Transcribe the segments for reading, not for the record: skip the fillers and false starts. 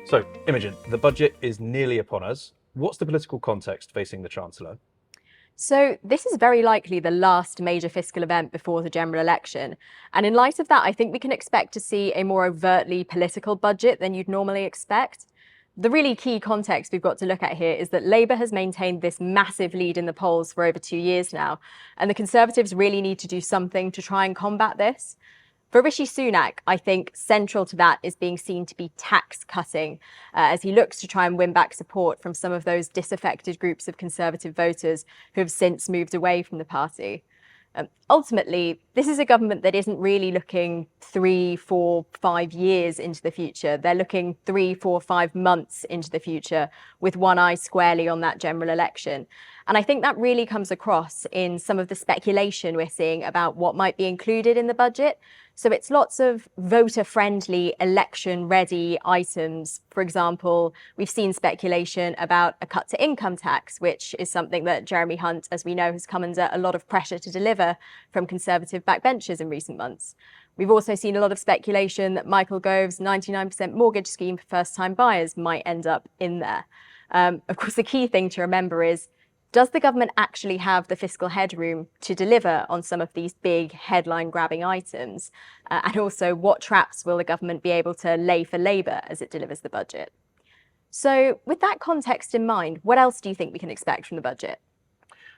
So, Imogen, the budget is nearly upon us. What's the political context facing the Chancellor? So, this is very likely the last major fiscal event before the general election. And in light of that, I think we can expect to see a more overtly political budget than you'd normally expect. The really key context we've got to look at here is that Labour has maintained this massive lead in the polls for over 2 years now, and the Conservatives really need to do something to try and combat this. For Rishi Sunak, I think central to that is being seen to be tax cutting, as he looks to try and win back support from some of those disaffected groups of Conservative voters who have since moved away from the party. Ultimately, this is a government that isn't really looking 3, 4, 5 years into the future. They're looking 3, 4, 5 months into the future with one eye squarely on that general election. And I think that really comes across in some of the speculation we're seeing about what might be included in the budget. So it's lots of voter-friendly, election-ready items. For example, we've seen speculation about a cut to income tax, which is something that Jeremy Hunt, as we know, has come under a lot of pressure to deliver from Conservative backbenchers in recent months. We've also seen a lot of speculation that Michael Gove's 99% mortgage scheme for first-time buyers might end up in there. Of course, the key thing to remember is, does the government actually have the fiscal headroom to deliver on some of these big headline-grabbing items? And also, what traps will the government be able to lay for Labour as it delivers the budget? So with that context in mind, what else do you think we can expect from the budget?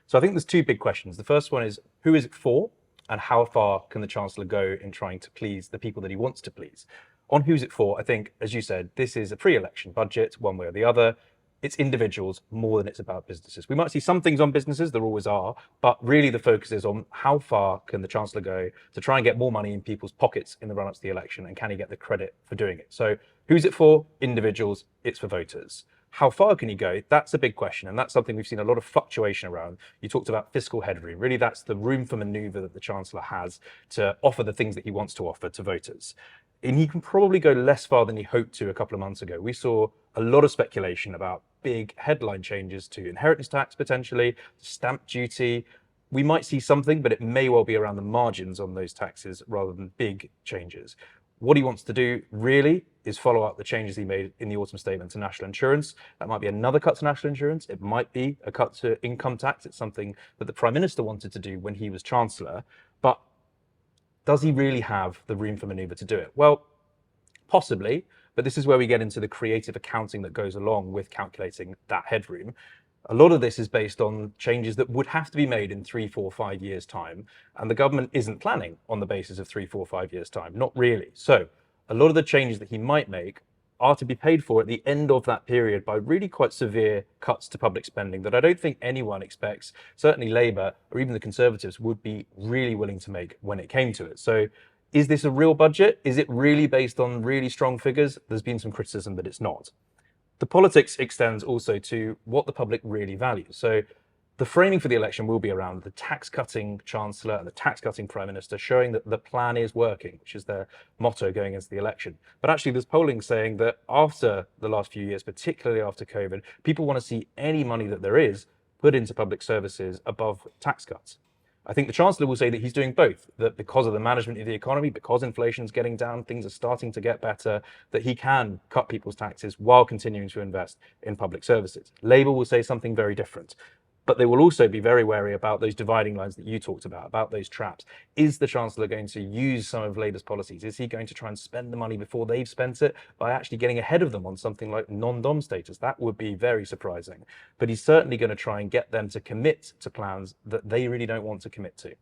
So I think there's two big questions. The first one is, who is it for? And how far can the Chancellor go in trying to please the people that he wants to please? On who's it for, I think, as you said, this is a pre-election budget, one way or the other. It's individuals more than it's about businesses. We might see some things on businesses, there always are, but really the focus is on how far can the Chancellor go to try and get more money in people's pockets in the run-up to the election, and can he get the credit for doing it? So who's it for? Individuals, it's for voters. How far can he go? That's a big question, and that's something we've seen a lot of fluctuation around. You talked about fiscal headroom. Really, that's the room for manoeuvre that the Chancellor has to offer the things that he wants to offer to voters. And he can probably go less far than he hoped to a couple of months ago. We saw a lot of speculation about big headline changes to inheritance tax, potentially, stamp duty. We might see something, but it may well be around the margins on those taxes rather than big changes. What he wants to do really is follow up the changes he made in the autumn statement to national insurance. That might be another cut to national insurance. It might be a cut to income tax. It's something that the Prime Minister wanted to do when he was Chancellor. But does he really have the room for manoeuvre to do it? Well, possibly, but this is where we get into the creative accounting that goes along with calculating that headroom. A lot of this is based on changes that would have to be made in 3, 4, 5 years' time, and the government isn't planning on the basis of 3, 4, 5 years' time, not really. So a lot of the changes that he might make are to be paid for at the end of that period by really quite severe cuts to public spending that I don't think anyone expects, certainly Labour or even the Conservatives, would be really willing to make when it came to it. So is this a real budget? Is it really based on really strong figures? There's been some criticism that it's not. The politics extends also to what the public really values. So the framing for the election will be around the tax-cutting Chancellor and the tax-cutting Prime Minister, showing that the plan is working, which is their motto going into the election. But actually, there's polling saying that after the last few years, particularly after COVID, people want to see any money that there is put into public services above tax cuts. I think the Chancellor will say that he's doing both, that because of the management of the economy, because inflation's getting down, things are starting to get better, that he can cut people's taxes while continuing to invest in public services. Labour will say something very different. But they will also be very wary about those dividing lines that you talked about those traps. Is the Chancellor going to use some of Labour's policies? Is he going to try and spend the money before they've spent it by actually getting ahead of them on something like non-dom status? That would be very surprising. But he's certainly going to try and get them to commit to plans that they really don't want to commit to.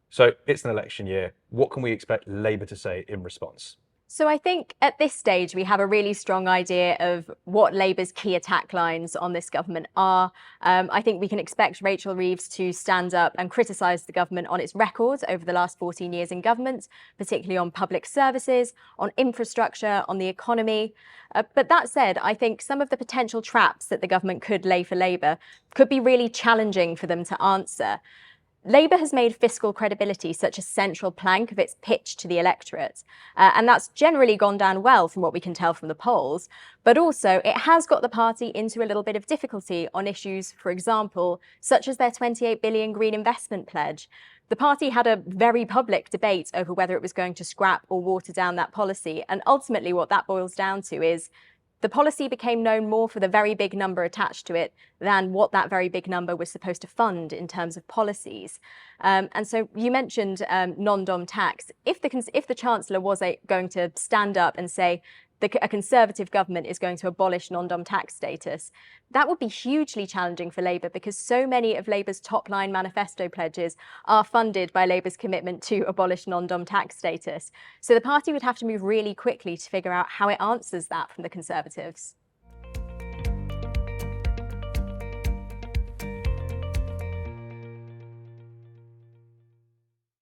So it's an election year. What can we expect Labour to say in response? So I think at this stage, we have a really strong idea of what Labour's key attack lines on this government are. I think we can expect Rachel Reeves to stand up and criticise the government on its record over the last 14 years in government, particularly on public services, on infrastructure, on the economy. But that said, I think some of the potential traps that the government could lay for Labour could be really challenging for them to answer. Labour has made fiscal credibility such a central plank of its pitch to the electorate, and that's generally gone down well from what we can tell from the polls, but also it has got the party into a little bit of difficulty on issues, for example, such as their 28 billion green investment pledge. The party had a very public debate over whether it was going to scrap or water down that policy, and ultimately what that boils down to is, the policy became known more for the very big number attached to it than what that very big number was supposed to fund in terms of policies. And so you mentioned non-dom tax. If the Chancellor was going to stand up and say a Conservative government is going to abolish non-dom tax status, that would be hugely challenging for Labour, because so many of Labour's top-line manifesto pledges are funded by Labour's commitment to abolish non-dom tax status. So the party would have to move really quickly to figure out how it answers that from the Conservatives.